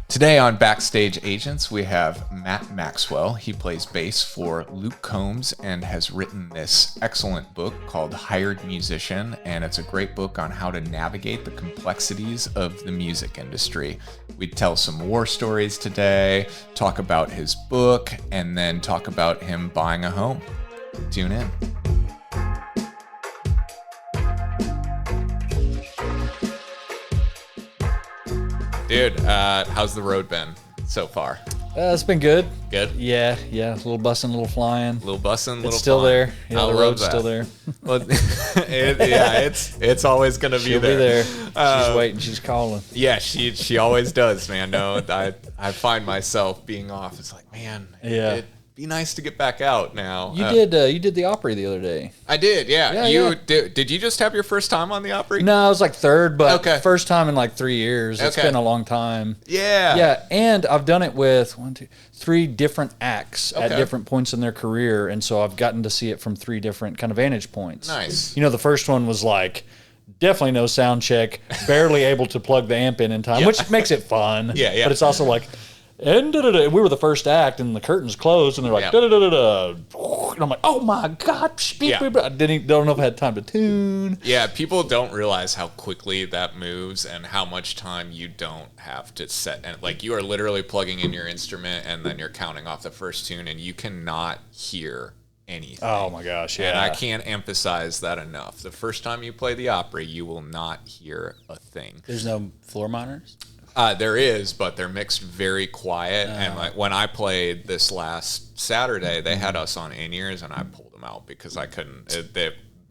Today on Backstage Agents, we have Matt Maxwell. He plays bass for Luke Combs and has written this excellent book called Hired Musician, and it's a great book on how to navigate the complexities of the music industry. We tell some war stories today, talk about his book, and then talk about him buying a home. Tune in. Dude, how's the road been so far? It's been good. Good? Yeah. A little bussing, a little flying. Little bussing, little It's still flying. there. Yeah, the road's still there. Well, it's always gonna be She'll there. be there. She's waiting. She's calling. Yeah, she always does, man. No, I find myself being off. It's like, man, Yeah. it'd be nice to get back out now. You did the Opry the other day. I did, yeah. Yeah. Did you just have your first time on the Opry? No, I was like third, but Okay. first time in like 3 years. It's Okay. been a long time. Yeah. Yeah, and I've done it with 3 different acts at Okay. different points in their career, and so I've gotten to see it from 3 different kind of vantage points. Nice. You know, the first one was like definitely no sound check, barely able to plug the amp in time, Yeah. which makes it fun. Yeah. But it's also like, and da-da-da. We were the first act, and the curtains closed, and they're like, Yeah. da-da-da-da-da. And I'm like, oh my God. Yeah. I don't know if I had time to tune. Yeah, people don't realize how quickly that moves and how much time you don't have to set. And like, you are literally plugging in your instrument and then you're counting off the first tune and you cannot hear anything. Oh my gosh, yeah. And I can't emphasize that enough. The first time you play the Opry, you will not hear a thing. There's no floor monitors? There is, but they're mixed very quiet. And like when I played this last Saturday, they had us on in-ears, and I pulled them out because I couldn't.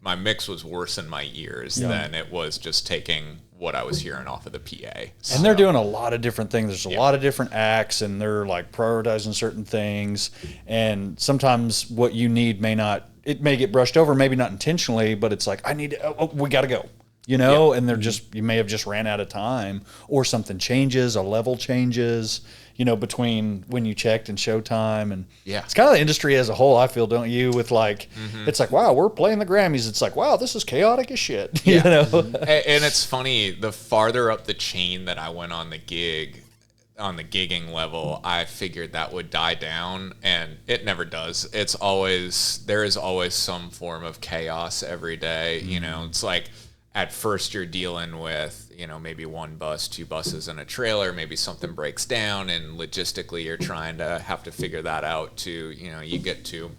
My mix was worse in my ears than it was just taking what I was hearing off of the PA. And they're doing a lot of different things. There's a lot of different acts, and they're like prioritizing certain things. And sometimes what you need it may get brushed over, maybe not intentionally, but it's like, we got to go. You know, and you may have just ran out of time, or something changes, a level changes, between when you checked and showtime. And it's kind of the industry as a whole, I feel, don't you? With like, it's like, wow, we're playing the Grammys. It's like, wow, this is chaotic as shit. You know? And it's funny, the farther up the chain that I went on the gigging level, I figured that would die down, and it never does. There is always some form of chaos every day. It's like, at first you're dealing with, maybe 1 bus, 2 buses and a trailer, maybe something breaks down, and logistically you're trying to have to figure that out to, you get to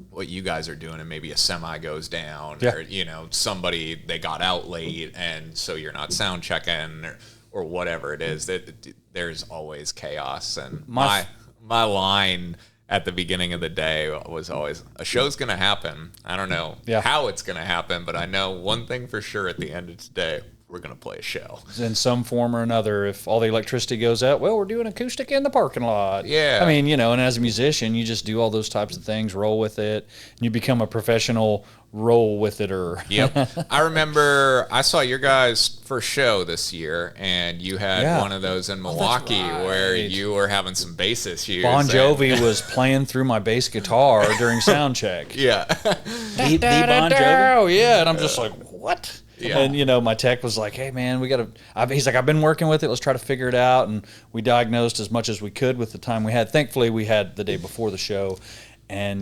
what you guys are doing and maybe a semi goes down or, somebody, they got out late and so you're not sound checking or whatever it is. There's always chaos. And my line at the beginning of the day was always, a show's going to happen. I don't know how it's going to happen, but I know one thing for sure: at the end of today, we're going to play a show. In some form or another. If all the electricity goes out, well, we're doing acoustic in the parking lot. Yeah. I mean, and as a musician, you just do all those types of things, roll with it, and you become a professional roll with it. Yep. I remember I saw your guys' first show this year, and you had one of those in Milwaukee where you were having some bass issues. Bon Jovi was playing through my bass guitar during sound check. Yeah. The Bon Jovi? Oh, yeah. And I'm just like, what? Yeah. And, my tech was like, hey, man, he's like, I've been working with it. Let's try to figure it out. And we diagnosed as much as we could with the time we had. Thankfully, we had the day before the show. And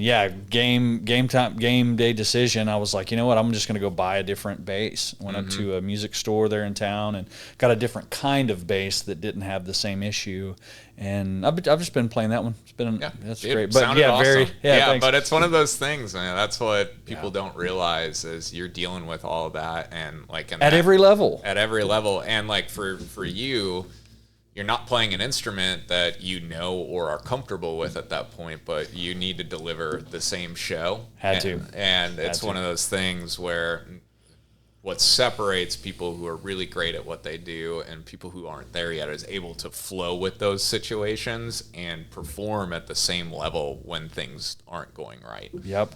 game day decision, I was like, you know what, I'm just going to go buy a different bass. Went up to a music store there in town and got a different kind of bass that didn't have the same issue. And I've just been playing that one. It's been that's great. But awesome. Thanks. But it's one of those things, man. That's what people don't realize is you're dealing with all of that, and like at every level. At every level, and like for you, you're not playing an instrument that or are comfortable with at that point, but you need to deliver the same show. And it's one of those things where what separates people who are really great at what they do and people who aren't there yet is able to flow with those situations and perform at the same level when things aren't going right. Yep.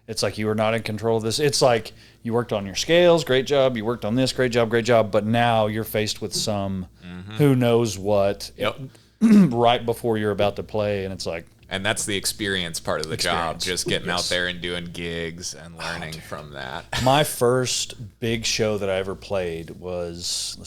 It's like you were not in control of this. It's like you worked on your scales, great job. You worked on this, great job. But now you're faced with some who knows what right before you're about to play. And it's like, And that's the experience part of the job, just getting out there and doing gigs and learning from that. My first big show that I ever played was,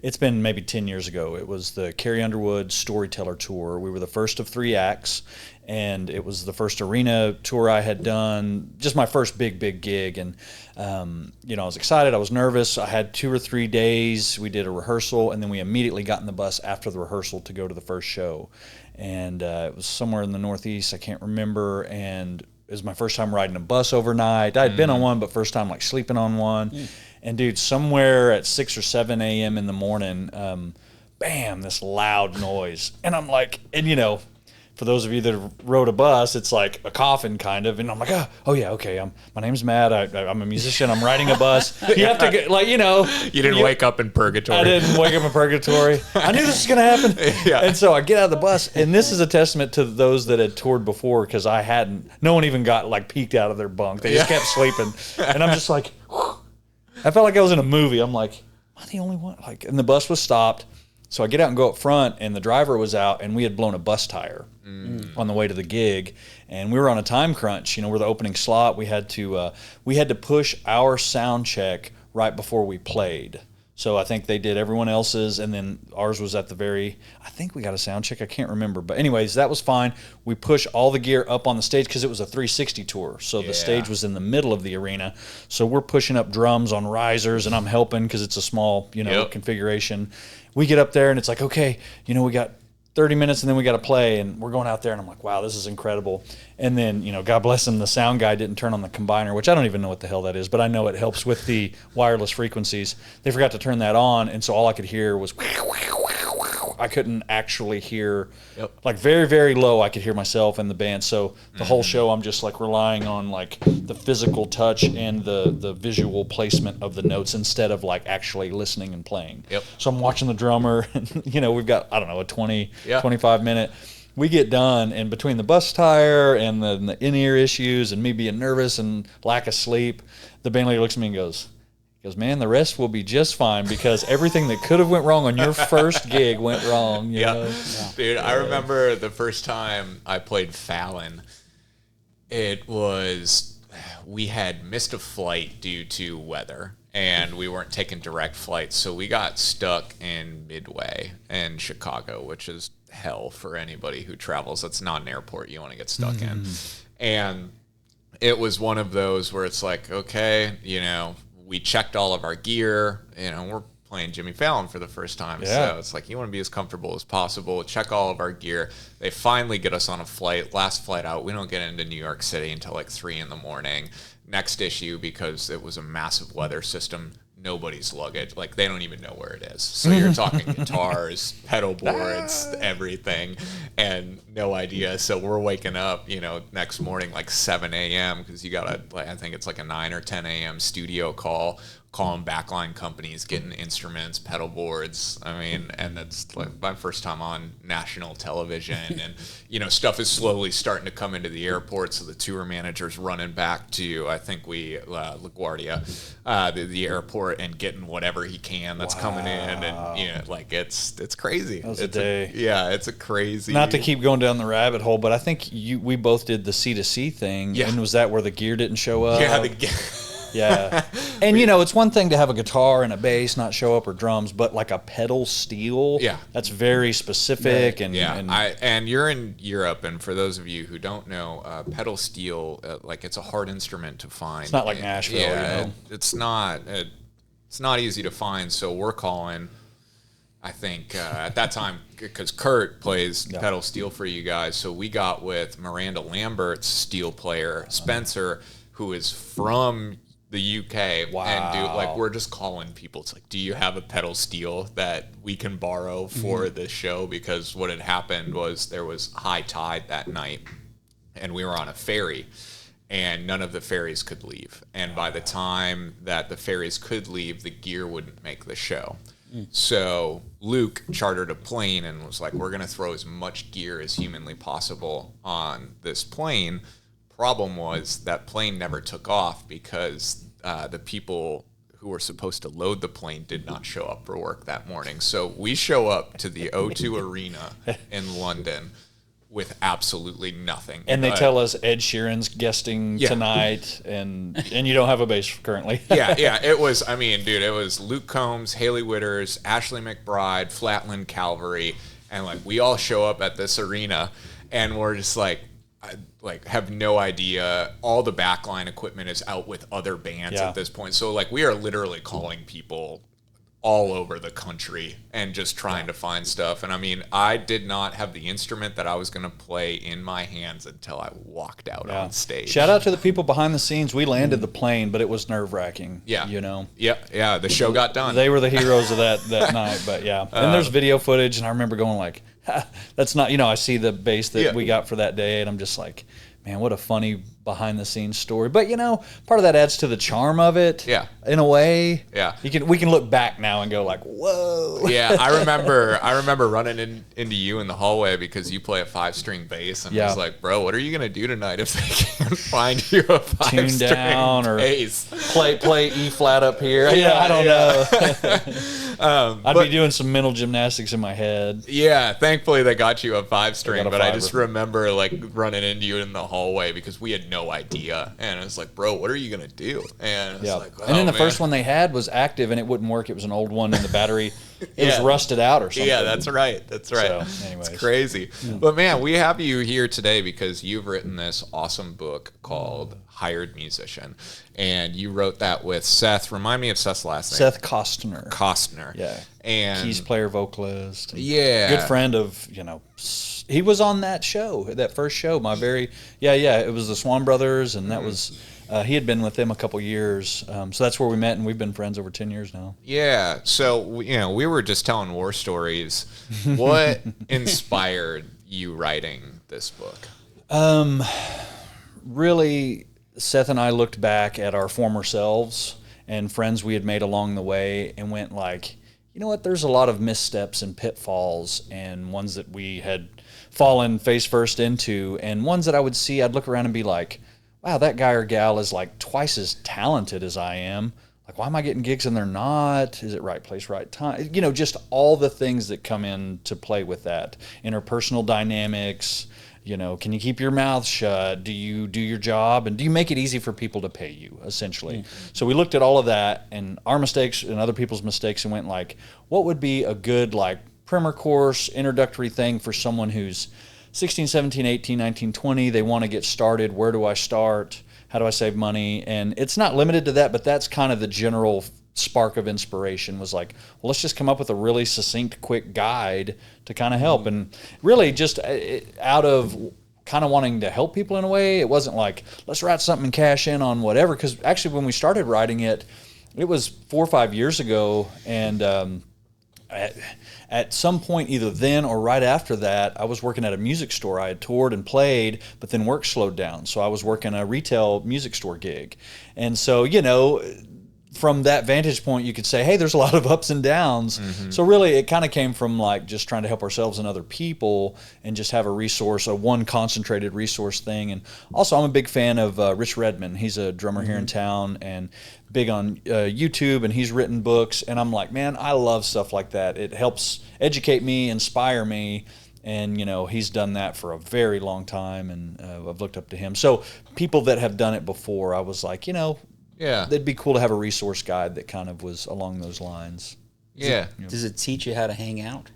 it's been maybe 10 years ago. It was the Carrie Underwood Storyteller Tour. We were the first of 3 acts, and it was the first arena tour I had done, just my first big gig. And, I was excited. I was nervous. I had 2 or 3 days. We did a rehearsal, and then we immediately got in the bus after the rehearsal to go to the first show. And it was somewhere in the Northeast. I can't remember. And it was my first time riding a bus overnight. I had been on one, but first time like sleeping on one. And dude, somewhere at 6 or 7 a.m. in the morning, bam, this loud noise. And I'm like, for those of you that rode a bus, it's like a coffin kind of. And I'm like, oh yeah, okay. My name's Matt. I'm a musician. I'm riding a bus. You have to get You didn't wake up in purgatory. I didn't wake up in purgatory. I knew this was going to happen. Yeah. And so I get out of the bus, and this is a testament to those that had toured before, because I hadn't. No one even got peeked out of their bunk. They just kept sleeping. And I'm just like, whew. I felt like I was in a movie. I'm like, am I the only one? And the bus was stopped. So I get out and go up front, and the driver was out, and we had blown a bus tire on the way to the gig, and we were on a time crunch. We're the opening slot. We had to push our sound check right before we played. So I think they did everyone else's, and then ours was at the very, I think we got a sound check. I can't remember. But anyways, that was fine. We pushed all the gear up on the stage because it was a 360 tour. So the stage was in the middle of the arena. So we're pushing up drums on risers, and I'm helping because it's a small, configuration. We get up there, and it's like, okay, we got 30 minutes, and then we got to play, and we're going out there, and I'm like, wow, this is incredible. And then, God bless him, the sound guy didn't turn on the combiner, which I don't even know what the hell that is, but I know it helps with the wireless frequencies. They forgot to turn that on, and so all I could hear was I couldn't actually hear, very, very low, I could hear myself and the band. So the whole show, I'm just relying on the physical touch and the visual placement of the notes instead of actually listening and playing. So I'm watching the drummer, and we've got, I don't know, a 25 minute. We get done, and between the bus tire and the in-ear issues and me being nervous and lack of sleep, the band leader looks at me and goes, man, the rest will be just fine, because everything that could have went wrong on your first gig went wrong. You know? Dude, I remember the first time I played Fallon, we had missed a flight due to weather, and we weren't taking direct flights, so we got stuck in Midway in Chicago, which is hell for anybody who travels. That's not an airport you want to get stuck in. And it was one of those where it's like, okay, we checked all of our gear, we're playing Jimmy Fallon for the first time. So it's like, you want to be as comfortable as possible, check all of our gear. They finally get us on a flight, last flight out. We don't get into New York City until 3 a.m. Next issue, because it was a massive weather system, nobody's luggage. They don't even know where it is. So you're talking guitars, pedal boards, everything, and no idea. So we're waking up, next morning 7 a.m. because you got I think it's a 9 or 10 a.m. studio call, calling backline companies, getting instruments, pedal boards. And that's my first time on national television, and stuff is slowly starting to come into the airport. So the tour manager's running back to, I think LaGuardia, the airport, and getting whatever he can that's coming in, and it's crazy. That was a day. It's a crazy. Not to keep going down the rabbit hole, but I think we both did the C2C thing. And was that where the gear didn't show up? Yeah. And, it's one thing to have a guitar and a bass not show up, or drums, but a pedal steel, that's very specific. And you're in Europe, and for those of you who don't know, pedal steel, it's a hard instrument to find. It's not like Nashville. It's not easy to find, so we're calling, I think, at that time, because Kurt plays pedal steel for you guys, so we got with Miranda Lambert's steel player, Spencer, who is from the UK. Wow. And we're just calling people. It's do you have a pedal steel that we can borrow for the show? Because what had happened was there was high tide that night, and we were on a ferry, and none of the ferries could leave. And by the time that the ferries could leave, the gear wouldn't make the show. So Luke chartered a plane and was like, we're going to throw as much gear as humanly possible on this plane. Problem was that plane never took off because the people who were supposed to load the plane did not show up for work that morning. So we show up to the O2 Arena in London with absolutely nothing. And they tell us Ed Sheeran's guesting tonight, and you don't have a bass currently. yeah. It was, I mean, dude, it was Luke Combs, Haley Witters, Ashley McBride, Flatland Calvary, and like we all show up at this arena, and we're just like have no idea. All the backline equipment is out with other bands at this point, so like we are literally calling people all over the country and just trying to find stuff. And I mean, I did not have the instrument that I was going to play in my hands until I walked out on stage. Shout out to the people behind the scenes. We landed the plane, but it was nerve-wracking. Yeah. You know? Yeah. The show got done. They were the heroes of that night, but yeah. And there's video footage, and I remember going like, that's not, I see the bass that we got for that day, and I'm just like, man, what a funny behind-the-scenes story. But part of that adds to the charm of it. Yeah. In a way. Yeah. We can look back now and go like, whoa. Yeah, I remember running into you in the hallway because you play a 5-string bass, and I was like, bro, what are you gonna do tonight if they can't find you a 5-string down bass? Or play E flat up here. I don't know. I'd be doing some mental gymnastics in my head. Yeah, thankfully they got you a 5-string, but I just remember like running into you in the hallway because we had no idea, and it was like, bro, what are you gonna do? And it's like, and then the first one they had was active and it wouldn't work. It was an old one, and the battery it was rusted out or something. Yeah, that's right. So, anyways. It's crazy. But man, we have you here today because you've written this awesome book called Hired Musician, and you wrote that with Seth. Remind me of Seth's last name. Seth Costner. Yeah. And keys player, vocalist. Yeah. Good friend of, he was on that show, that first show. It was the Swan Brothers, and that was, he had been with them a couple years. So that's where we met, and we've been friends over 10 years now. Yeah. So, we were just telling war stories. What inspired you writing this book? Really, Seth and I looked back at our former selves and friends we had made along the way and went like, you know what, there's a lot of missteps and pitfalls and ones that we had fallen face first into, and ones that I would see, I'd look around and be like, wow, that guy or gal is like twice as talented as I am. Like, why am I getting gigs and they're not? Is it right place, right time? Just all the things that come into play with that. Interpersonal dynamics. Can you keep your mouth shut? Do you do your job? And do you make it easy for people to pay you, essentially? Mm-hmm. So we looked at all of that and our mistakes and other people's mistakes and went like, what would be a good like primer course, introductory thing for someone who's 16, 17, 18, 19, 20. They want to get started. Where do I start? How do I save money? And it's not limited to that, but that's kind of the general spark of inspiration was like, well, let's just come up with a really succinct, quick guide to kind of help. And really just out of kind of wanting to help people in a way, it wasn't like, let's write something and cash in on whatever. Because actually when we started writing it, it was 4 or 5 years ago. And at some point, either then or right after that, I was working at a music store. I had toured and played, but then work slowed down. So I was working a retail music store gig. And so, from that vantage point, you could say, hey, there's a lot of ups and downs. Mm-hmm. So really, it kind of came from like just trying to help ourselves and other people and just have a resource, a one concentrated resource thing. And also, I'm a big fan of Rich Redmond. He's a drummer here in town and big on YouTube, and he's written books. And I'm like, man, I love stuff like that. It helps educate me, inspire me. And, he's done that for a very long time, and I've looked up to him. So people that have done it before, I was like, yeah, it'd be cool to have a resource guide that kind of was along those lines. Yeah. Does it teach you how to hang out?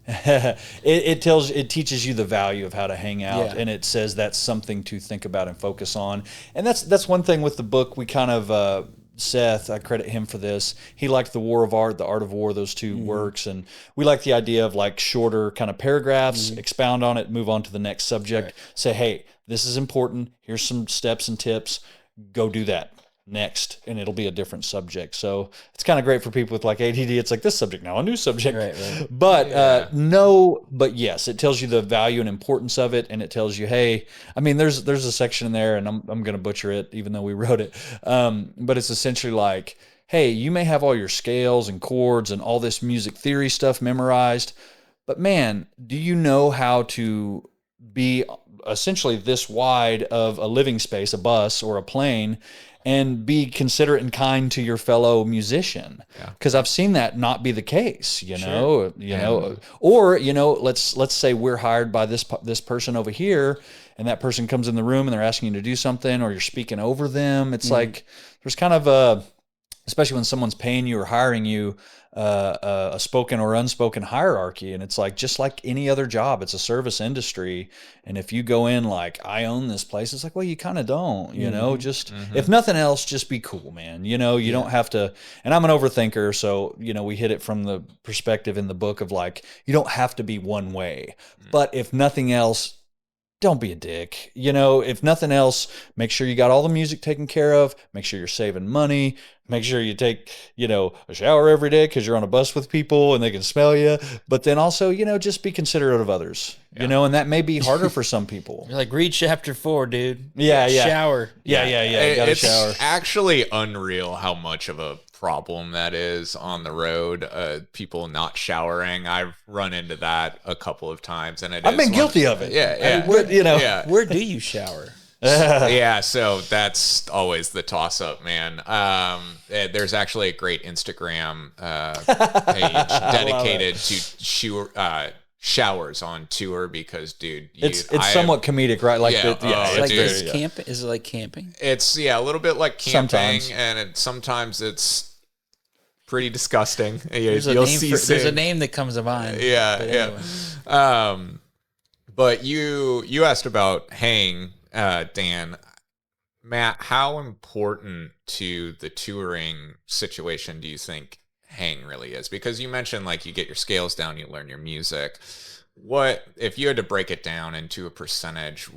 It teaches you the value of how to hang out, and it says that's something to think about and focus on. And that's one thing with the book. We kind of Seth, I credit him for this. He liked The War of Art, The Art of War, those two works, and we like the idea of like shorter kind of paragraphs, expound on it, move on to the next subject. Say, hey, this is important. Here's some steps and tips. Go do that next, and it'll be a different subject. So it's kind of great for people with like ADD. It's like this subject now, a new subject. Right. But yes, it tells you the value and importance of it, and it tells you, hey, I mean, there's a section in there, and I'm going to butcher it, even though we wrote it. But it's essentially like, hey, you may have all your scales and chords and all this music theory stuff memorized, but man, do you know how to be essentially this wide of a living space, a bus or a plane, and be considerate and kind to your fellow musician. Because I've seen that not be the case, you know, or let's say we're hired by this person over here, and that person comes in the room and they're asking you to do something, or you're speaking over them. It's like there's kind of especially when someone's paying you or hiring you, a spoken or unspoken hierarchy. And it's like, just like any other job, it's a service industry. And if you go in like, I own this place, it's like, well, you kind of don't, just, if nothing else, just be cool, man. You don't have to, and I'm an overthinker. So, we hit it from the perspective in the book of like, you don't have to be one way, but if nothing else, don't be a dick. If nothing else, make sure you got all the music taken care of. Make sure you're saving money. Make sure you take, a shower every day because you're on a bus with people and they can smell you. But then also, just be considerate of others, and that may be harder for some people. You're like, read chapter 4, dude. Yeah. Shower. Yeah. You gotta shower. It's actually unreal how much of a problem that is on the road. People not showering. I've run into that a couple of times, and I've been guilty of it. Yeah. Where do you shower? Yeah, so that's always the toss-up, man. There's actually a great Instagram page dedicated to showers on tour because, dude, it's somewhat comedic, right? Like, camping. Is it like camping? It's a little bit like camping, sometimes. and sometimes it's pretty disgusting. There's a name that comes to mind. Yeah. But you asked about hang. Dan, Matt, how important to the touring situation do you think hang really is? Because you mentioned like you get your scales down, you learn your music. What if you had to break it down into a percentage?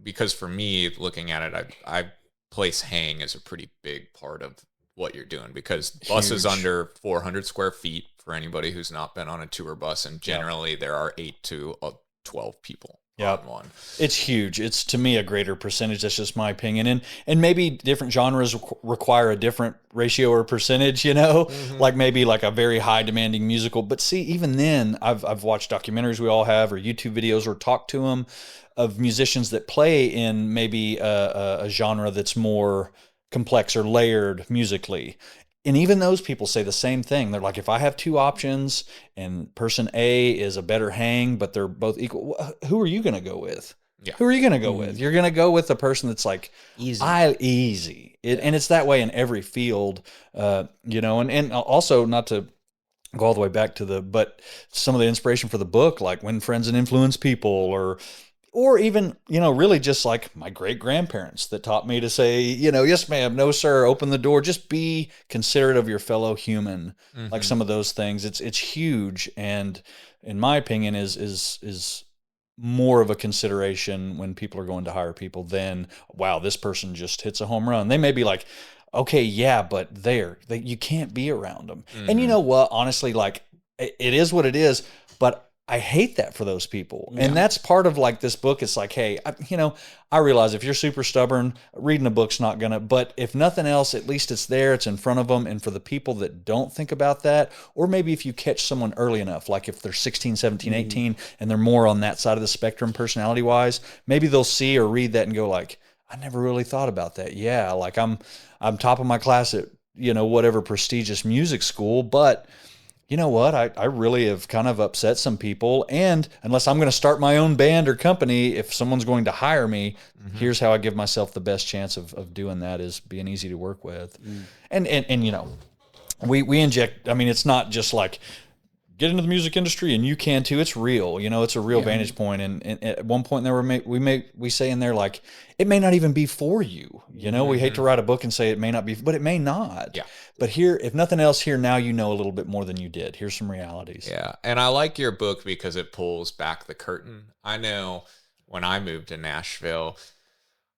Because for me, looking at it, I place hang as a pretty big part of what you're doing because bus is under 400 square feet for anybody who's not been on a tour bus, and generally there are 8 to 12 people. One. It's huge. It's, to me, a greater percentage. That's just my opinion. And maybe different genres require a different ratio or percentage, like maybe like a very high demanding musical. But see, even then, I've watched documentaries we all have, or YouTube videos, or talked to them of musicians that play in maybe a genre that's more complex or layered musically. And even those people say the same thing. They're like, if I have 2 options and person A is a better hang, but they're both equal, who are you going to go with? Yeah. Who are you going to go with? You're going to go with the person that's like, easy. And it's that way in every field, and also not to go all the way back to but some of the inspiration for the book, like When Friends and Influence People, or even, really just like my great-grandparents that taught me to say, yes, ma'am, no, sir, open the door. Just be considerate of your fellow human. Like some of those things. It's huge. And in my opinion is more of a consideration when people are going to hire people than, wow, this person just hits a home run. They may be like, okay, yeah, but you can't be around them. And you know what? Honestly, like it is what it is, but I hate that for those people. Yeah. And that's part of like this book. It's like, hey, I realize if you're super stubborn, reading a book's not gonna, but if nothing else, at least it's there, it's in front of them. And for the people that don't think about that, or maybe if you catch someone early enough, like if they're 16, 17, 18, and they're more on that side of the spectrum personality wise, maybe they'll see or read that and go like, I never really thought about that. Yeah. Like I'm top of my class at, whatever prestigious music school, but you know what? I really have kind of upset some people. And unless I'm going to start my own band or company, if someone's going to hire me, here's how I give myself the best chance of doing that, is being easy to work with. And we inject, it's not just like get into the music industry and you can too. It's real, it's a real vantage point. And at one point there we say in there, like, it may not even be for you. We hate to write a book and say it may not be, but it may not. Yeah. But here, if nothing else, here now you know a little bit more than you did. Here's some realities. Yeah. And I like your book because it pulls back the curtain. I know when I moved to Nashville,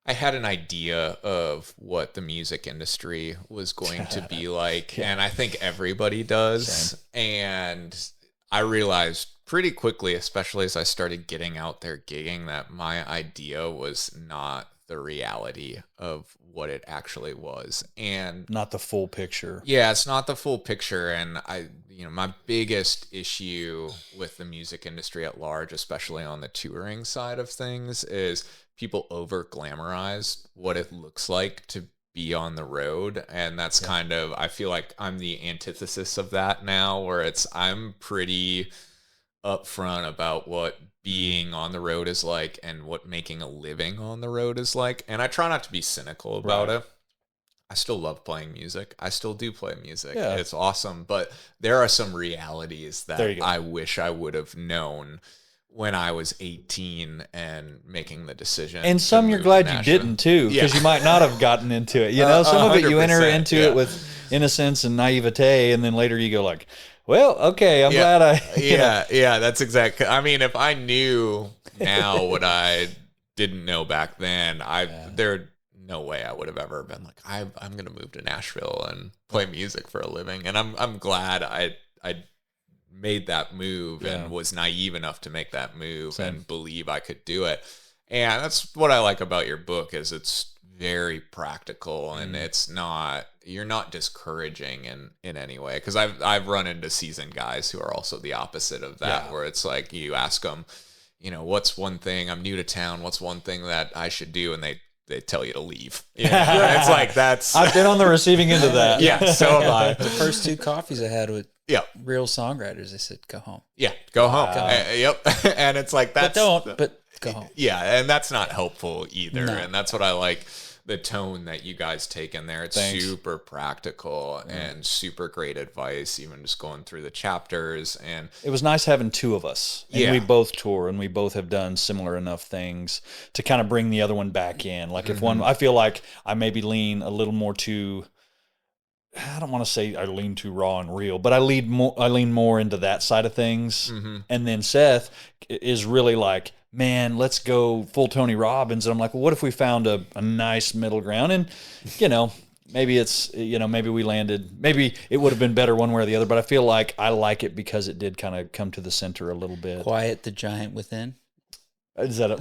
I had an idea of what the music industry was going to be like. And I think everybody does. Same. And I realized pretty quickly, especially as I started getting out there gigging, that my idea was not the reality of what it actually was. And not the full picture. Yeah, it's not the full picture. And my biggest issue with the music industry at large, especially on the touring side of things, is people over glamorize what it looks like to be on the road. And that's kind of, I feel like I'm the antithesis of that now, where I'm pretty upfront about what being on the road is like and what making a living on the road is like. And I try not to be cynical about it. I still love playing music. I still do play music. Yeah. It's awesome. But there are some realities that I wish I would have known when I was 18 and making the decision. And some you're glad you didn't too, because you might not have gotten into it. You know, some of it you enter into it with innocence and naivete, and then later you go like, well, okay, I'm glad I... Yeah, that's exactly... I mean, if I knew now what I didn't know back then, there'd no way I would have ever been like, I'm going to move to Nashville and play music for a living. And I'm glad I made that move and was naive enough to make that move and believe I could do it. And that's what I like about your book, is it's very practical and you're not discouraging in any way. Because I've run into seasoned guys who are also the opposite of that, where it's like you ask them, what's one thing, I'm new to town, what's one thing that I should do? And they tell you to leave. It's like, that's... I've been on the receiving end of that. Yeah, so have I. The first 2 coffees I had with real songwriters, they said, go home. Yeah, go home. Yep. And it's like, that's... But go home. Yeah, and that's not helpful either. No. And that's what I like, the tone that you guys take in there. It's super practical and super great advice, even just going through the chapters. And it was nice having 2 of us. And we both tour, and we both have done similar enough things to kind of bring the other one back in. Like if one, I feel like I maybe lean a little more to... I don't want to say I lean too raw and real, but I lean more into that side of things. And then Seth is really like, man, let's go full Tony Robbins. And I'm like, well, what if we found a nice middle ground? And, maybe it's, maybe we landed, maybe it would have been better one way or the other, but I feel like I like it because it did kind of come to the center a little bit. Quiet the giant within. Is that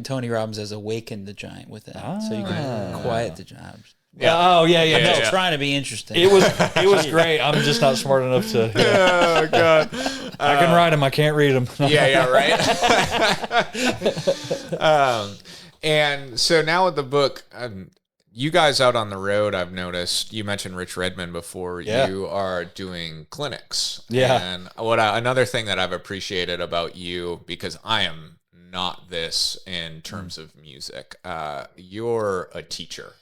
Tony Robbins has awakened the giant within. So you can quiet the giant. Yeah. Oh yeah. I'm just trying to be interesting. It was great. I'm just not smart enough to. Oh God. I can write them. I can't read them. Right. And so now with the book, you guys out on the road, I've noticed. You mentioned Rich Redmond before. You are doing clinics. Yeah. And another thing that I've appreciated about you, because I am not this in terms of music. You're a teacher.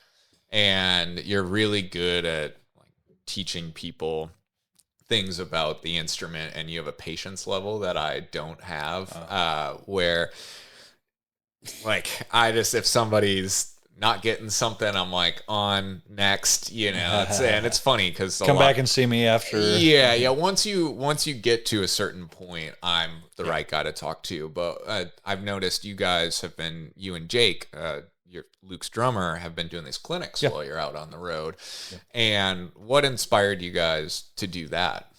And you're really good at teaching people things about the instrument, and you have a patience level that I don't have, where if somebody's not getting something, I'm like, on next, and it's funny because come back and see me after. Yeah. Once you get to a certain point, I'm the right guy to talk to. But I've noticed you and Jake, Luke's drummer, have been doing these clinics while you're out on the road. And what inspired you guys to do that?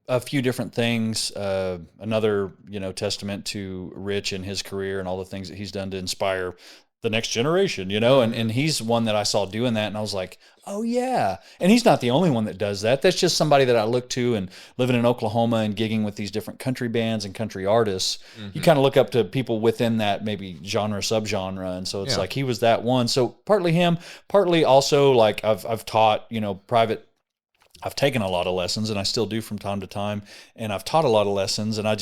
A few different things. Another, testament to Rich and his career and all the things that he's done to inspire the next generation, and he's one that I saw doing that, and I was like, oh yeah. And he's not the only one that does that. That's just somebody that I look to, and living in Oklahoma and gigging with these different country bands and country artists, you kind of look up to people within that maybe genre, subgenre. And so it's like, he was that one. So partly him, partly also like I've taught, private. I've taken a lot of lessons, and I still do from time to time, and I've taught a lot of lessons, and I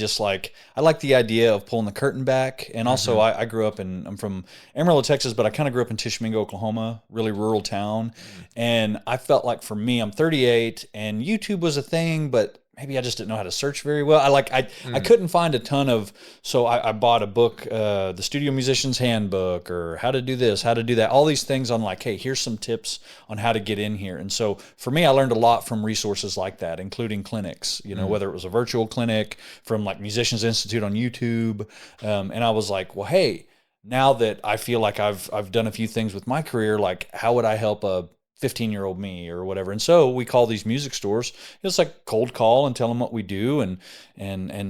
like the idea of pulling the curtain back. And also I grew up I'm from Amarillo, Texas, but I kind of grew up in Tishomingo, Oklahoma, really rural town. And I felt like, for me, I'm 38 and YouTube was a thing, but maybe I just didn't know how to search very well. I couldn't find a ton of, so I bought a book, the Studio Musician's Handbook, or how to do this, how to do that, all these things on hey, here's some tips on how to get in here. And so for me, I learned a lot from resources like that, including clinics, whether it was a virtual clinic from Musicians Institute on YouTube. And I was like, well, hey, now that I feel like I've done a few things with my career, how would I help a 15-year-old me or whatever. And so we call these music stores. It's like cold call and tell them what we do, and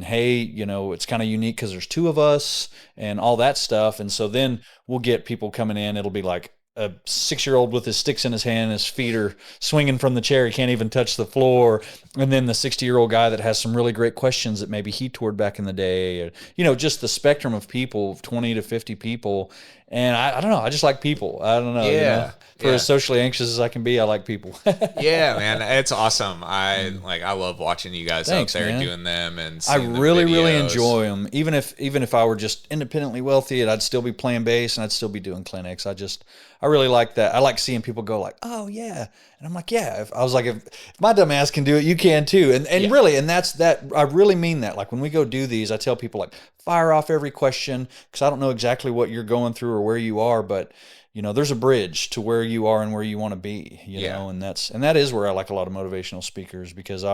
hey, you know, it's kind of unique because there's two of us and all that stuff. And so then we'll get people coming in. It'll be like a 6-year-old with his sticks in his hand, his feet are swinging from the chair, he can't even touch the floor. And then the 60-year-old guy that has some really great questions that maybe he toured back in the day, or, you know, just the spectrum of people, 20 to 50 people. And I don't know, I just like people. I don't know. Yeah. You know? For as socially anxious as I can be, I like people. Yeah, man, it's awesome. I love watching you guys Thanks, out there man. doing them, and I seeing the really videos. enjoy them. Even if I were just independently wealthy, and I'd still be playing bass and I'd still be doing clinics. I really like that. I like seeing people go like, oh yeah, and I'm like, yeah. If my dumb ass can do it, you can too. And really, and that's that. I really mean that. Like when we go do these, I tell people like, fire off every question, because I don't know exactly what you're going through or where you are, but you know, there's a bridge to where you are and where you want to be, you know, and that is where I like a lot of motivational speakers, because I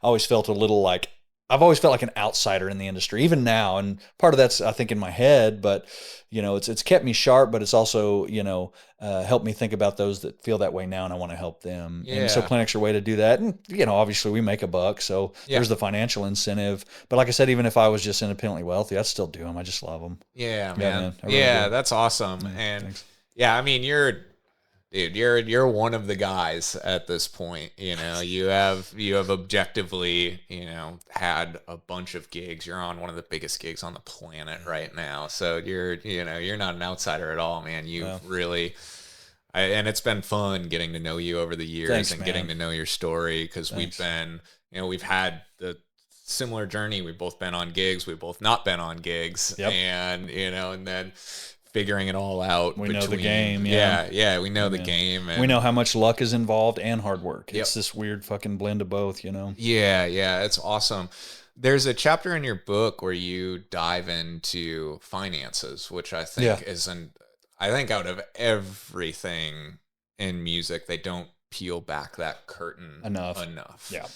always felt a little like, I've always felt like an outsider in the industry, even now. And part of that's, I think, in my head, but you know, it's kept me sharp, but it's also, you know, helped me think about those that feel that way now, and I want to help them. And so clinics are a way to do that. And, you know, obviously we make a buck, so there's the financial incentive. But like I said, even if I was just independently wealthy, I'd still do them. I just love them. Yeah, man. I really do. That's awesome. And thanks. yeah, I mean, you're one of the guys at this point. You know, you have objectively, you know, had a bunch of gigs. You're on one of the biggest gigs on the planet right now. So you're not an outsider at all, man. And it's been fun getting to know you over the years. Thanks, and man. getting to know your story, because we've had the similar journey. We've both been on gigs. We've both not been on gigs. Yep. And, you know, and then figuring it all out. We know the game. Yeah. We know the game. And we know how much luck is involved and hard work. It's this weird fucking blend of both, you know? Yeah. It's awesome. There's a chapter in your book where you dive into finances, which I think I think out of everything in music, they don't peel back that curtain enough. Yeah.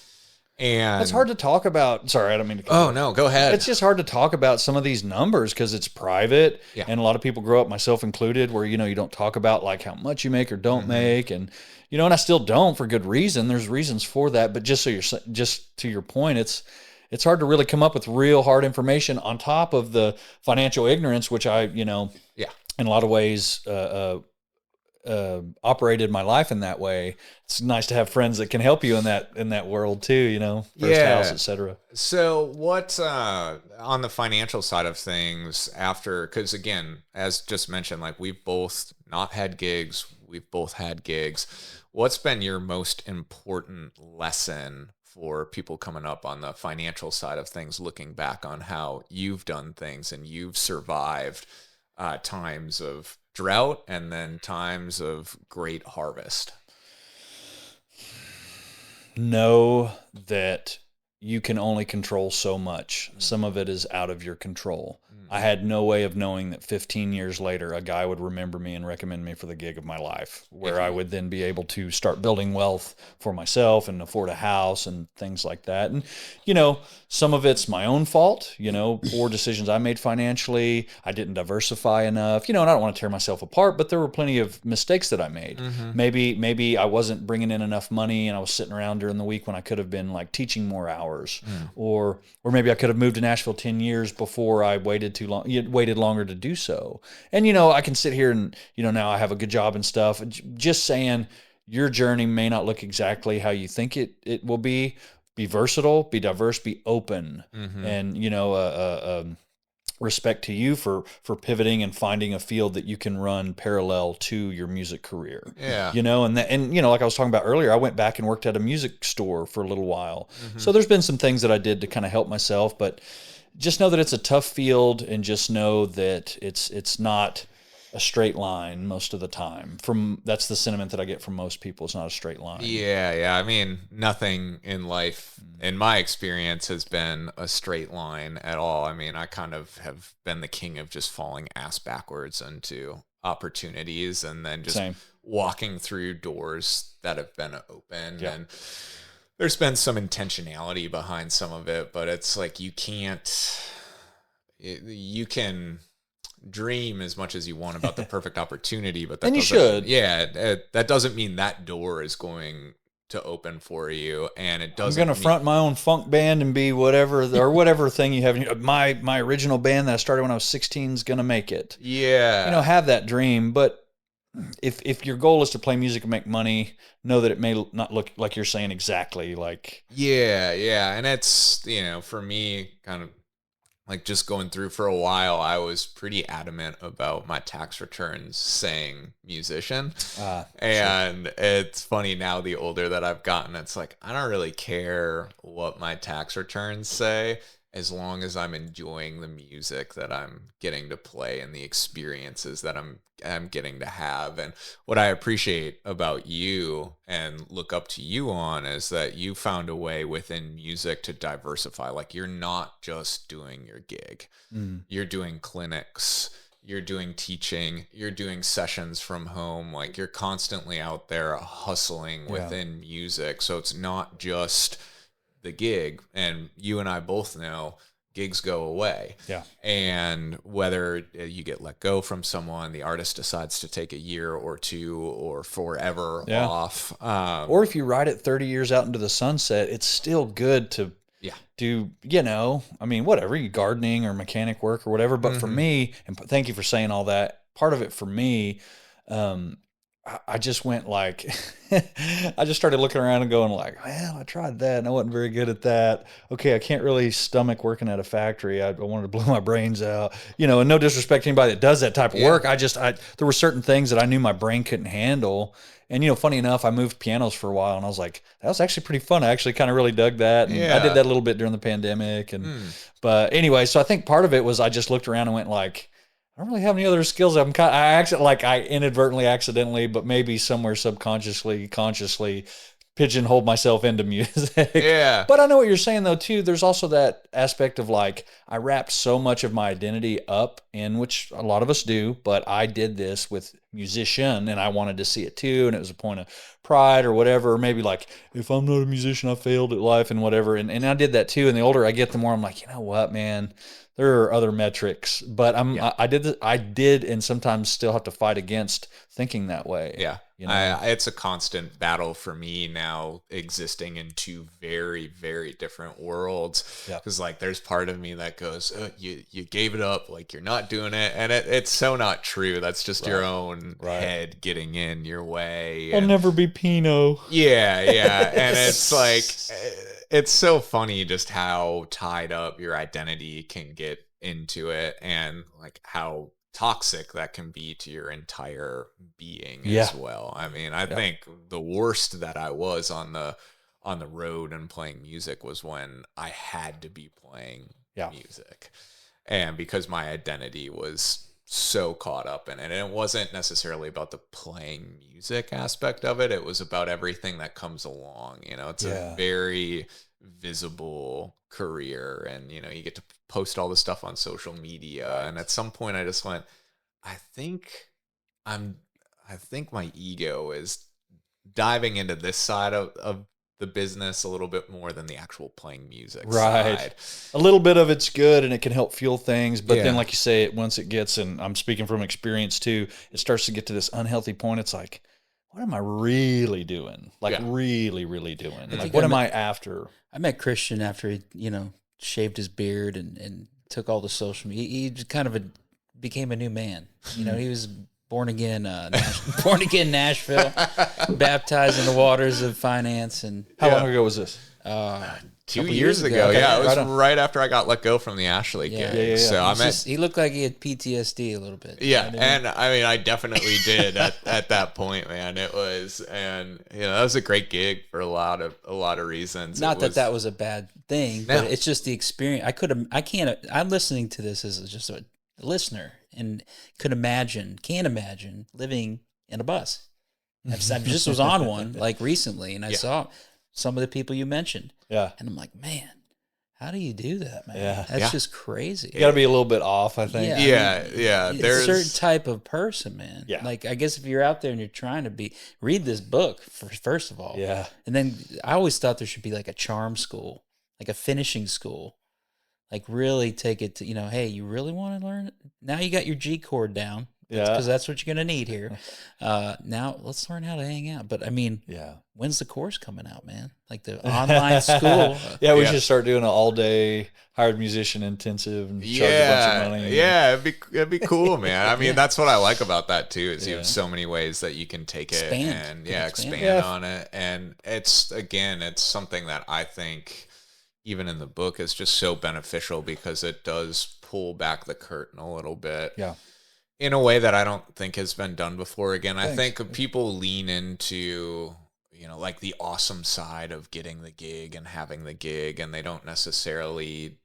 And it's hard to talk about. Sorry, I don't mean to. Oh no, go ahead. It's just hard to talk about some of these numbers because it's private, and a lot of people grow up, myself included, where you know you don't talk about like how much you make or don't make, and you know, and I still don't for good reason. There's reasons for that, but just to your point, it's hard to really come up with real hard information on top of the financial ignorance, which I in a lot of ways operated my life in that way. It's nice to have friends that can help you in that world too, you know, first house, etc. So what, on the financial side of things because again, as just mentioned, like we've both not had gigs, we've both had gigs. What's been your most important lesson for people coming up on the financial side of things, looking back on how you've done things and you've survived times of drought and then times of great harvest? Know that you can only control so much. Some of it is out of your control. I had no way of knowing that 15 years later, a guy would remember me and recommend me for the gig of my life, where I would then be able to start building wealth for myself and afford a house and things like that. And, you know, some of it's my own fault, you know, poor decisions I made financially. I didn't diversify enough, you know, and I don't want to tear myself apart, but there were plenty of mistakes that I made. Maybe I wasn't bringing in enough money and I was sitting around during the week when I could have been like teaching more hours, or maybe I could have moved to Nashville 10 years before I waited too long, waited longer to do so. And, you know, I can sit here and, you know, now I have a good job and stuff. Just saying your journey may not look exactly how you think it will be. Be versatile, be diverse, be open, and, you know, respect to you for pivoting and finding a field that you can run parallel to your music career. Yeah. You know, and you know, like I was talking about earlier, I went back and worked at a music store for a little while. So there's been some things that I did to kind of help myself, but just know that it's a tough field, and just know that it's not a straight line most of the time. That's the sentiment that I get from most people. It's not a straight line. Yeah. I mean, nothing in life, in my experience, has been a straight line at all. I mean, I kind of have been the king of just falling ass backwards into opportunities and then just walking through doors that have been open. And there's been some intentionality behind some of it, but it's like you can dream as much as you want about the perfect opportunity, but that And you doesn't- should. Yeah, that doesn't mean that door is going to open for you, and it I'm doesn't. going to front my own funk band and be whatever or whatever thing you have. My original band that I started when I was 16 is going to make it. Yeah, You know, have that dream, but if your goal is to play music and make money, know that it may not look like you're saying exactly like. yeah, and it's, for me, kind of like just going through for a while, I was pretty adamant about my tax returns saying musician. And it's funny now, the older that I've gotten, it's like, I don't really care what my tax returns say, as long as I'm enjoying the music that I'm getting to play and the experiences that I'm getting to have. And what I appreciate about you and look up to you on is that you found a way within music to diversify. Like, you're not just doing your gig. You're doing clinics, you're doing teaching, you're doing sessions from home. Like, you're constantly out there hustling within music. So it's not just the gig, and you and I both know gigs go away. Yeah. And whether you get let go from someone, the artist decides to take a year or two or forever off. Or if you ride it 30 years out into the sunset, it's still good to do, whatever, you gardening or mechanic work or whatever. But for me, and thank you for saying all that, part of it for me, I just went like, I just started looking around and going like, well, I tried that and I wasn't very good at that. Okay, I can't really stomach working at a factory. I wanted to blow my brains out, and no disrespect to anybody that does that type of work. There were certain things that I knew my brain couldn't handle. And, funny enough, I moved pianos for a while and I was like, that was actually pretty fun. I actually kind of really dug that. And I did that a little bit during the pandemic. But anyway, so I think part of it was I just looked around and went like, I don't really have any other skills. I inadvertently, accidentally, but maybe somewhere subconsciously, consciously pigeonholed myself into music. Yeah. But I know what you're saying though too. There's also that aspect of like, I wrapped so much of my identity up in, which a lot of us do, but I did this with musician and I wanted to see it too. And it was a point of pride or whatever. Or maybe like, if I'm not a musician, I failed at life and whatever. And I did that too. And the older I get, the more I'm like, you know what, man, there are other metrics, but I did, and sometimes still have to fight against thinking that way. Yeah. It's a constant battle for me now, existing in two very, very different worlds. Because like, there's part of me that goes, you gave it up, like you're not doing it, and it's so not true. That's just your own head getting in your way. I'll never be Pinot. Yeah, and it's like, it's so funny just how tied up your identity can get into it, and like how toxic that can be to your entire being as well. I mean, I think the worst that I was on the road and playing music was when I had to be playing music. And because my identity was so caught up in it, and it wasn't necessarily about the playing music aspect of it, it was about everything that comes along. It's a very visible career, and you get to post all this stuff on social media. And at some point I just went, I think my ego is diving into this side of the business a little bit more than the actual playing music side. A little bit of it's good and it can help fuel things, but then like you say, once it gets, and I'm speaking from experience too, it starts to get to this unhealthy point. It's like, what am I really doing? Like really, really doing? Like, what am I after? I met Christian after he, shaved his beard and took all the social media. He just kind of became a new man. He was born again Nashville, baptized in the waters of finance. And how long ago was this? 2 years ago. Yeah, it was right after I got let go from the Ashley gig. Yeah. So he looked like he had PTSD a little bit. Yeah, and I mean, I definitely did at that point, man. It was, and that was a great gig for a lot of reasons. Not that was a bad thing, but it's just the experience. I'm listening to this as just a listener and can't imagine living in a bus. I just was on one like recently, and I saw some of the people you mentioned. Yeah. And I'm like, man, how do you do that, man? Yeah. That's just crazy. You got to be a little bit off, I think. Yeah. There's a certain type of person, man. Yeah. Like, I guess if you're out there and you're trying to read this book, first of all. Yeah. And then I always thought there should be like a charm school, like a finishing school. Like really take it to, hey, you really want to learn? Now you got your G chord down. Yeah. Because that's what you're going to need here. Now let's learn how to hang out. But I mean, when's the course coming out, man? Like the online school. We should start doing an all-day hired musician intensive and charge a bunch of money. Yeah, it'd be cool, man. I mean, that's what I like about that too, is you have so many ways that you can take it and expand on it. And it's something that I think even in the book is just so beneficial because it does pull back the curtain a little bit. Yeah. In a way that I don't think has been done before. Again, I think people lean into, like the awesome side of getting the gig and having the gig, and they don't necessarily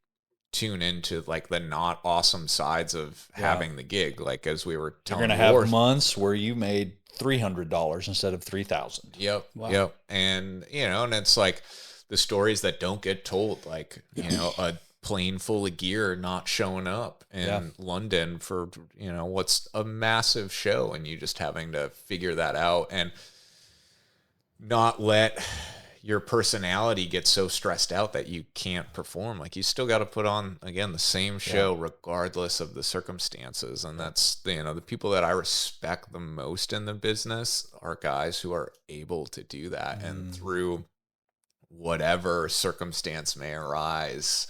tune into like the not awesome sides of having the gig. Like as we were telling, you're gonna have months where you made $300 instead of $3,000. Yep. Wow. Yep. And and it's like the stories that don't get told, like a plane full of gear not showing up in London for what's a massive show, and you just having to figure that out and not let your personality get so stressed out that you can't perform. Like you still got to put on again the same show regardless of the circumstances. And that's the people that I respect the most in the business are guys who are able to do that and through whatever circumstance may arise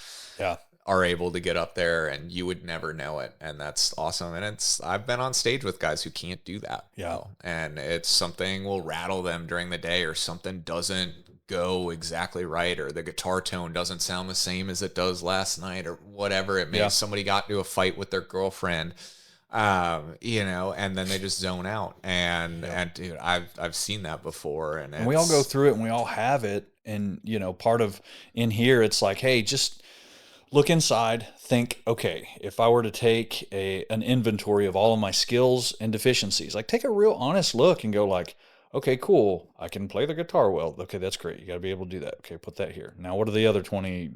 are able to get up there, and you would never know it. And that's awesome. And I've been on stage with guys who can't do that. Yeah. And it's something will rattle them during the day, or something doesn't go exactly right, or the guitar tone doesn't sound the same as it does last night, or whatever it may be. Somebody got into a fight with their girlfriend, and then they just zone out. And dude, I've seen that before. And we all go through it and we all have it. And, part of in here, it's like, hey, just look inside, think, okay, if I were to take an inventory of all of my skills and deficiencies, like take a real honest look and go like, okay, cool, I can play the guitar well. Okay, that's great. You got to be able to do that. Okay, put that here. Now, what are the other 20,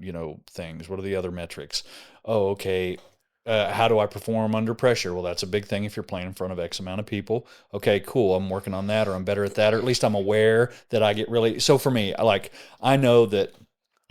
things? What are the other metrics? Oh, okay. How do I perform under pressure? Well, that's a big thing if you're playing in front of X amount of people. Okay, cool. I'm working on that, or I'm better at that, or at least I'm aware that I get really. So for me, I know that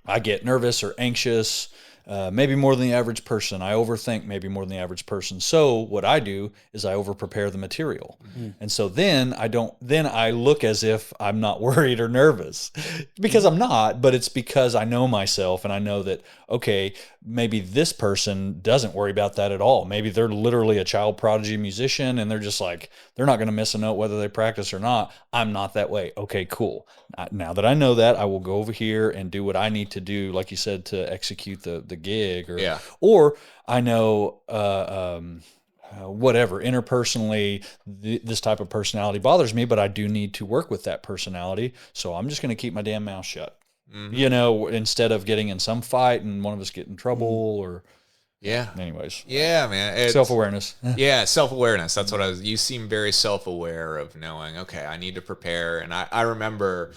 I get nervous or anxious, maybe more than the average person. I overthink maybe more than the average person. So what I do is I over prepare the material. Mm-hmm. And so then I look as if I'm not worried or nervous because I'm not, but it's because I know myself and I know that, okay, maybe this person doesn't worry about that at all. Maybe they're literally a child prodigy musician and they're just like, they're not going to miss a note whether they practice or not. I'm not that way. Okay, cool. Now that I know that, I will go over here and do what I need to do, like you said, to execute the gig, or I know whatever interpersonally this type of personality bothers me, but I do need to work with that personality, so I'm just going to keep my damn mouth shut. Mm-hmm. Instead of getting in some fight and one of us get in trouble or anyways. Yeah, man. Self-awareness. Self-awareness. That's what you seem very self-aware of knowing, okay, I need to prepare. And I remember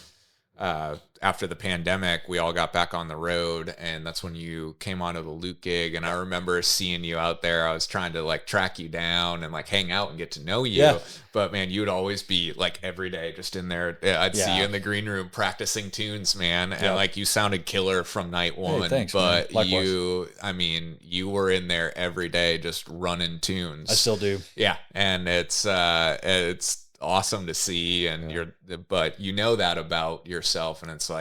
after the pandemic, we all got back on the road, and that's when you came onto the Luke gig. And I remember seeing you out there. I was trying to track you down and hang out and get to know you. Yeah. But man, you'd always be every day just in there. I'd see you in the green room practicing tunes, man. And you sounded killer from night one. Hey, thanks, but you were in there every day just running tunes. I still do. Yeah. And it's awesome to see, and but you know that about yourself, and it's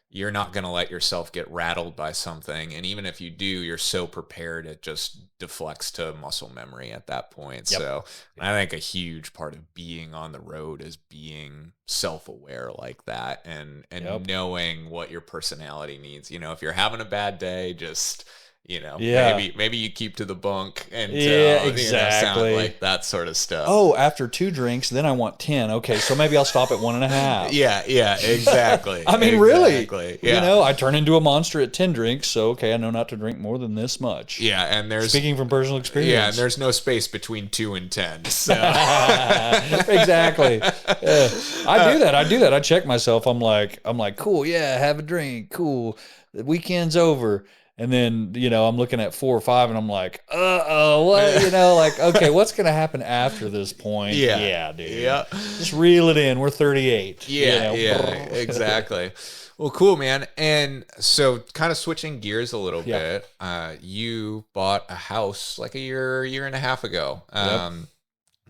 you're not going to let yourself get rattled by something, and even if you do, you're so prepared it just deflects to muscle memory at that point. Yep. So I think a huge part of being on the road is being self-aware like that, and knowing what your personality needs. If you're having a bad day, just maybe you keep to the bunk and sound like that sort of stuff. Oh, after 2 drinks, then I want 10. Okay, so maybe I'll stop at 1.5. Yeah, exactly. I mean, really, I turn into a monster at 10 drinks. So okay, I know not to drink more than this much. Yeah, and there's speaking from personal experience. Yeah, and there's no space between 2 and 10. So exactly. I do that. I check myself. I'm like, cool. Yeah, have a drink. Cool. The weekend's over. And then, I'm looking at 4 or 5 and I'm like, what, okay, what's going to happen after this point? Yeah, dude. Yeah. Just reel it in. We're 38. Yeah, exactly. Well, cool, man. And so, kind of switching gears a little Yeah. bit, you bought a house like a year and a half ago. Yep.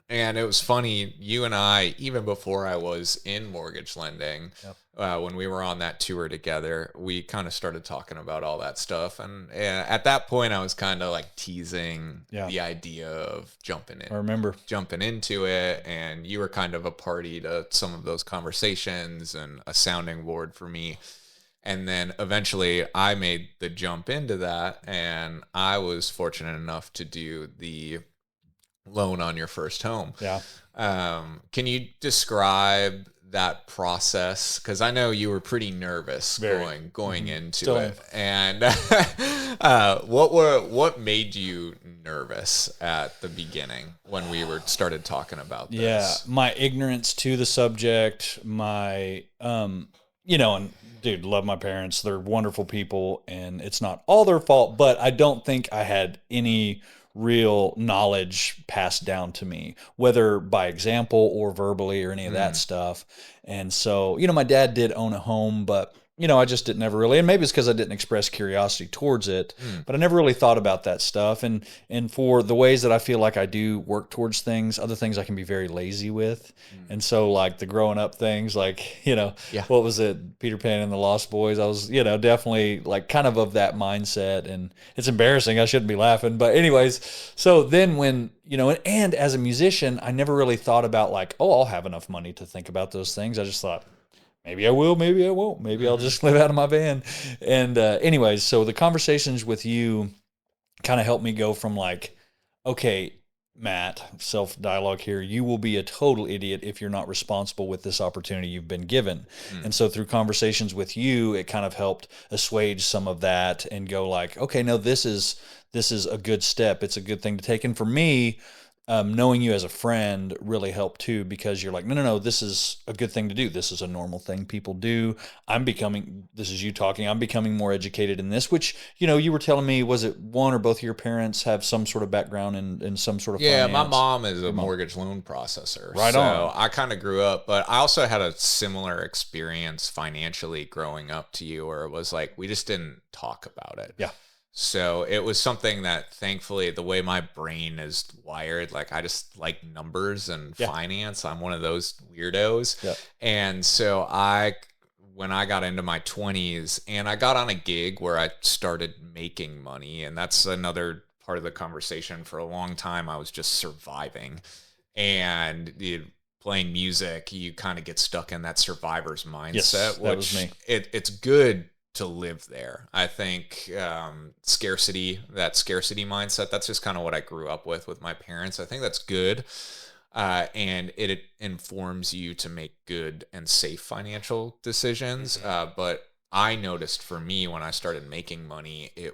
And it was funny, you and I, even before I was in mortgage lending, Yep. when we were on that tour together, we kind of started talking about all that stuff. And at that point, I was kind of like teasing Yeah. the idea of I remember. jumping into it. And you were kind of a party to some of those conversations and a sounding board for me. And then eventually I made the jump into that. And I was fortunate enough to do the loan on your first home. Yeah. Can you describe that process? Because I know you were pretty nervous going into Still it. And what made you nervous at the beginning when we started talking about this? Yeah, my ignorance to the subject, my and dude, love my parents. They're wonderful people, and it's not all their fault, but I don't think I had any real knowledge passed down to me, whether by example or verbally or any of that stuff. And so, my dad did own a home, but I just didn't ever really, and maybe it's because I didn't express curiosity towards it, but I never really thought about that stuff. And for the ways that I feel like I do work towards things, other things I can be very lazy with. And so like the growing up things, like, what was it? Peter Pan and the Lost Boys. I was, definitely like kind of that mindset, and it's embarrassing. I shouldn't be laughing, but anyways, so then when, and as a musician, I never really thought about like, oh, I'll have enough money to think about those things. I just thought, maybe I will, maybe I won't. Maybe I'll just live out of my van. And anyways, so the conversations with you kind of helped me go from like, okay, Matt, self-dialogue here, you will be a total idiot if you're not responsible with this opportunity you've been given. And so through conversations with you, it kind of helped assuage some of that and go like, okay, no, this is a good step. It's a good thing to take. And for me, knowing you as a friend really helped too, because you're like, no, this is a good thing to do. This is a normal thing people do. This is you talking, I'm becoming more educated in this, which, you were telling me, was it one or both of your parents have some sort of background in some sort of finance? My mom is a mortgage loan processor. Right on. I kind of grew up, but I also had a similar experience financially growing up to you, where it was like, we just didn't talk about it. Yeah. So it was something that, thankfully, the way my brain is wired, like I just like numbers and finance. I'm one of those weirdos. Yeah. And so when I got into my 20s and I got on a gig where I started making money, and that's another part of the conversation. For a long time, I was just surviving, and playing music, you kind of get stuck in that survivor's mindset, Yes, that was me. It's good to live there. I think scarcity mindset, that's just kind of what I grew up with my parents. I think that's good. And it informs you to make good and safe financial decisions. But I noticed for me, when I started making money, it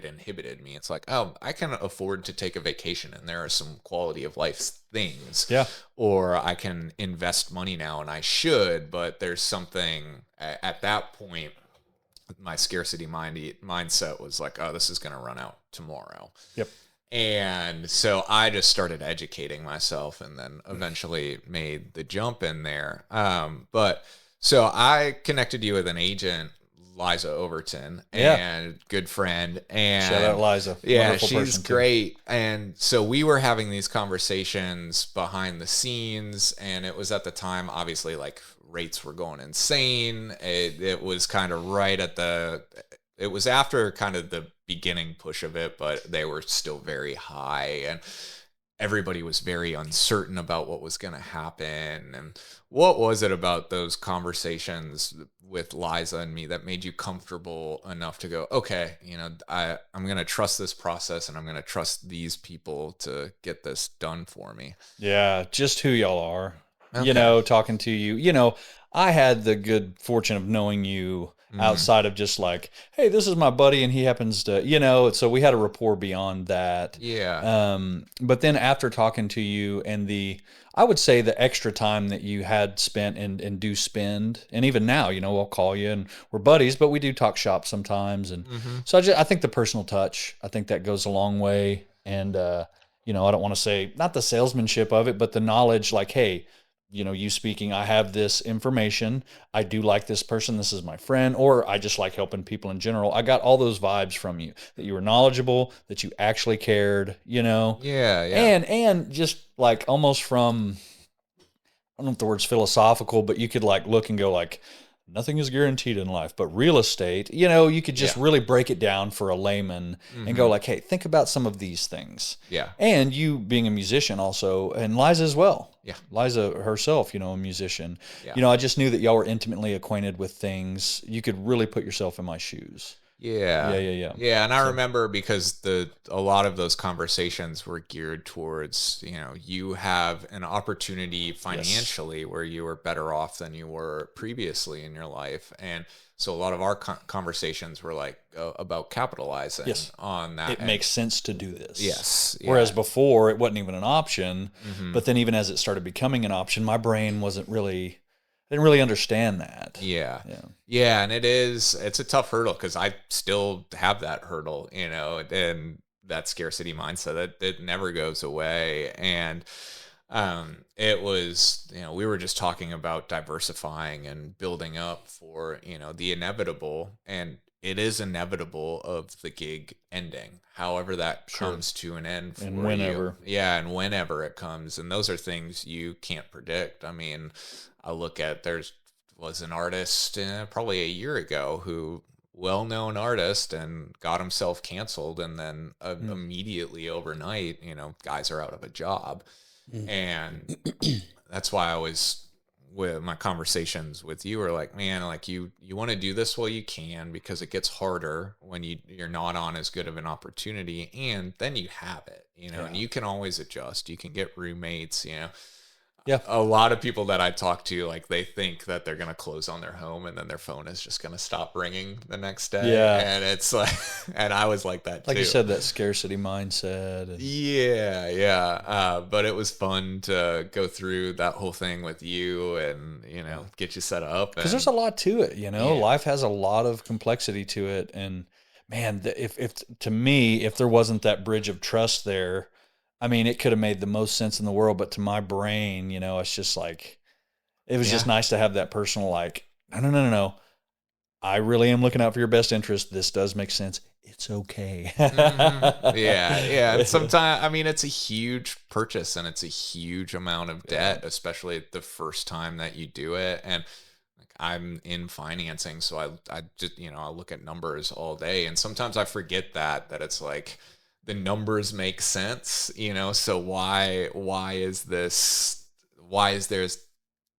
inhibited me. It's like, oh, I can afford to take a vacation, and there are some quality of life things. Yeah. Or I can invest money now, and I should, but there's something at that point. My scarcity mindset was like, oh, this is going to run out tomorrow. Yep. And so I just started educating myself, and then eventually made the jump in there. But so I connected you with an agent, Liza Overton, and good friend. And shout out Liza. Yeah, Wonderful she's person, too. great. And so we were having these conversations behind the scenes, and it was at the time, obviously, like rates were going insane. It was kind of it was after kind of the beginning push of it, but they were still very high, and everybody was very uncertain about what was going to happen. And what was it about those conversations with Liza and me that made you comfortable enough to go, okay, I'm going to trust this process, and I'm going to trust these people to get this done for me? Yeah, just who y'all are. Okay. Talking to you. I had the good fortune of knowing you outside of just like, hey, this is my buddy, and he happens to, so we had a rapport beyond that. Yeah. But then after talking to you, and I would say the extra time that you had spent and do spend, and even now, I'll call you and we're buddies, but we do talk shop sometimes. And so I think the personal touch, I think that goes a long way. And, I don't want to say, not the salesmanship of it, but the knowledge, like, hey, you speaking, I have this information. I do like this person. This is my friend, or I just like helping people in general. I got all those vibes from you, that you were knowledgeable, that you actually cared, Yeah, yeah. and just like almost from, I don't know if the word's philosophical, but you could like look and go like, nothing is guaranteed in life, but real estate, you could just really break it down for a layman and go like, hey, think about some of these things. Yeah. And you being a musician also, and Liza as well. Yeah. Liza herself, a musician. Yeah. I just knew that y'all were intimately acquainted with things. You could really put yourself in my shoes. Yeah. Yeah. Yeah, and I remember because a lot of those conversations were geared towards, you have an opportunity financially where you were better off than you were previously in your life. And so a lot of our conversations were like about capitalizing on that. It makes sense to do this. Yes. Yeah. Whereas before it wasn't even an option, but then even as it started becoming an option, my brain didn't really understand that. Yeah. And it's a tough hurdle because I still have that hurdle, and that scarcity mindset that it never goes away. And it was, we were just talking about diversifying and building up for, the inevitable, and it is inevitable of the gig ending, however that comes to an end for and whenever. you. Yeah, and whenever it comes. And those are things you can't predict. I mean, I look at, was an artist probably a year ago who, well-known artist, and got himself canceled, and then immediately overnight, guys are out of a job. And that's why I was, with my conversations with you, are like, man, like you want to do this while you can, because it gets harder when you're not on as good of an opportunity, and then you have it, and you can always adjust. You can get roommates, Yeah. A lot of people that I talk to, like, they think that they're going to close on their home and then their phone is just going to stop ringing the next day. Yeah. And it's like, and I was like that too. Like you said, that scarcity mindset. And... Yeah. But it was fun to go through that whole thing with you and, get you set up. Because there's a lot to it, Life has a lot of complexity to it. And man, if to me, if there wasn't that bridge of trust there, I mean, it could have made the most sense in the world, but to my brain, it's just like, it was just nice to have that personal, like, no. I really am looking out for your best interest. This does make sense. It's okay. Yeah. And sometimes, I mean, it's a huge purchase and it's a huge amount of debt, especially the first time that you do it. And I'm in financing, so I just, I look at numbers all day, and sometimes I forget that it's like, the numbers make sense, so why is there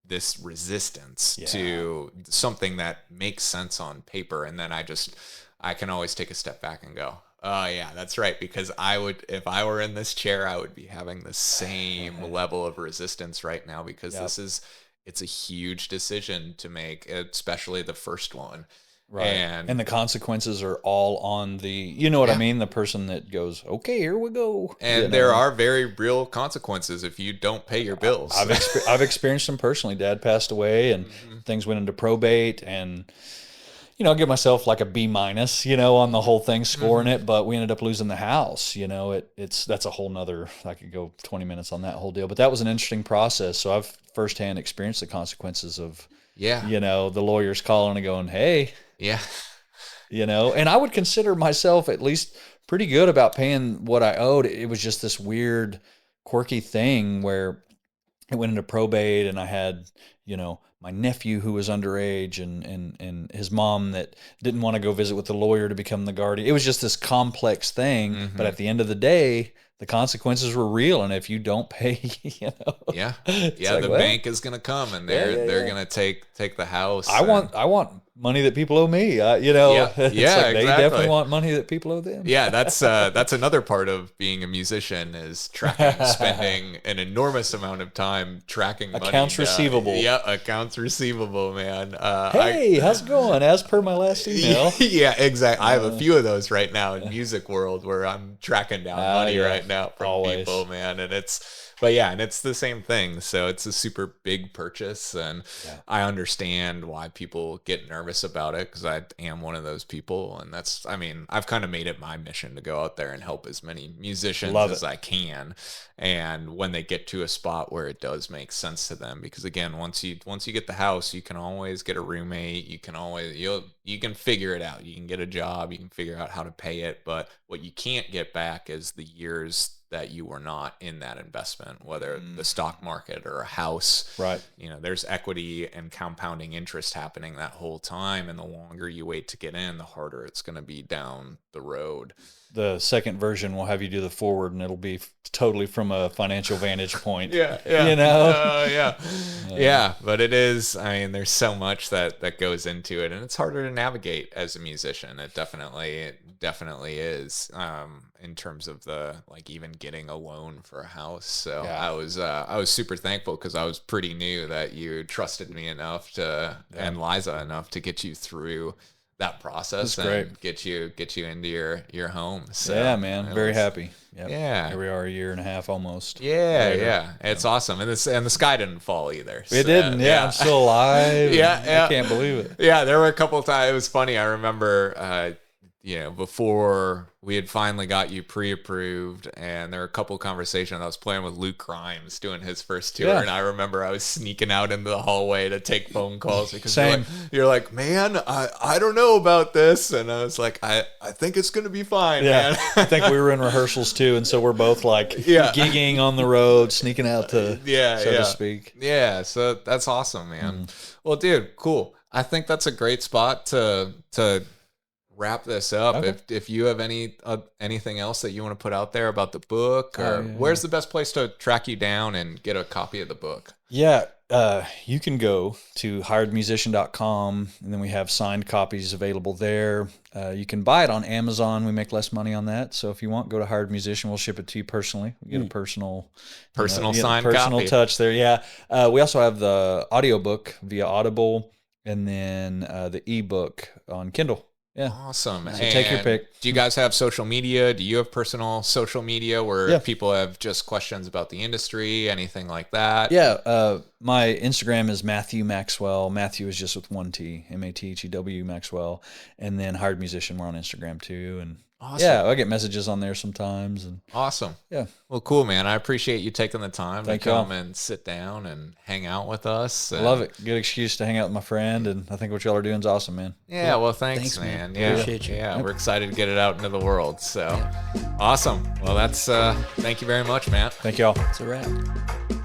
this resistance to something that makes sense on paper? And then I can always take a step back and go, oh yeah, that's right. Because if I were in this chair, I would be having the same level of resistance right now, because it's a huge decision to make, especially the first one. Right. And the consequences are all on the, what I mean? The person that goes, okay, here we go. And there are very real consequences if you don't pay your bills. I've experienced them personally. Dad passed away and things went into probate, and, I'll give myself like a B-, on the whole thing, scoring it, but we ended up losing the house. That's a whole nother, I could go 20 minutes on that whole deal, but that was an interesting process. So I've firsthand experienced the consequences of, the lawyers calling and going, hey, and I would consider myself at least pretty good about paying what I owed. It was just this weird, quirky thing where it went into probate, and I had, my nephew who was underage and his mom that didn't want to go visit with the lawyer to become the guardian. It was just this complex thing. But at the end of the day, the consequences were real, and if you don't pay, the bank is going to come, and they're going to take the house. I want money that people owe me. They definitely want money that people owe them. Yeah, that's another part of being a musician, is spending an enormous amount of time tracking money. Accounts receivable. Yeah, accounts receivable, man. Hey, how's it going? As per my last email. Yeah, exactly. I have a few of those right now in music world where I'm tracking down money right now from people, man, and it's But yeah, and it's the same thing. So it's a super big purchase, and I understand why people get nervous about it, because I am one of those people. And that's, I mean, I've kind of made it my mission to go out there and help as many musicians as I can. And when they get to a spot where it does make sense to them, because again, once you get the house, you can always get a roommate. You can always, you can figure it out. You can get a job. You can figure out how to pay it. But what you can't get back is the years that you were not in that investment, whether the stock market or a house. Right. You know, there's equity and compounding interest happening that whole time. And the longer you wait to get in, the harder it's going to be down the road. The second version will have you do the forward, and it'll be totally from a financial vantage point. Yeah. You know? Yeah. But it is, I mean, there's so much that goes into it, and it's harder to navigate as a musician. It definitely is, in terms of the, like, even getting a loan for a house. So I was super thankful, because I was pretty new, that you trusted me enough to, and Liza enough to get you through that process and get you into your home. So yeah, man, very happy. Yep. Yeah, here we are, a year and a half almost. Yeah, it's awesome, and the sky didn't fall either. It didn't. Yeah, I'm still alive. I can't believe it. Yeah, there were a couple of times. It was funny. I remember, before we had finally got you pre-approved, and there were a couple of conversations. I was playing with Luke Grimes doing his first tour, and I remember I was sneaking out into the hallway to take phone calls, because you're like, man, I don't know about this, and I was like, I think it's gonna be fine, man. I think we were in rehearsals too, and so we're both like gigging on the road, sneaking out to so to speak. Yeah, so that's awesome, man. Well, dude, cool. I think that's a great spot to wrap this up. Okay. If you have anything else that you want to put out there about the book, or where's the best place to track you down and get a copy of the book? Yeah, you can go to hiredmusician.com, and then we have signed copies available there. You can buy it on Amazon. We make less money on that. So if you want, go to Hired Musician. We'll ship it to you personally. We get a personal signed personal copy. touch there. Yeah. We also have the audiobook via Audible, and then the ebook on Kindle. Yeah. Awesome. So take your pick. Do you guys have social media? Do you have personal social media where people have just questions about the industry, anything like that? Yeah. My Instagram is Matthew Maxwell. Matthew is just with one T, Mathew Maxwell. And then Hired Musician, we're on Instagram too. And awesome. Yeah, I get messages on there sometimes. And awesome. Yeah. Well, cool, man. I appreciate you taking the time to come and sit down and hang out with us. I love it. Good excuse to hang out with my friend, and I think what y'all are doing is awesome, man. Yeah, well, thanks man. Yeah. Appreciate you. Yeah, we're excited to get it out into the world. So awesome. Well, that's thank you very much, Matt. Thank y'all. It's a wrap.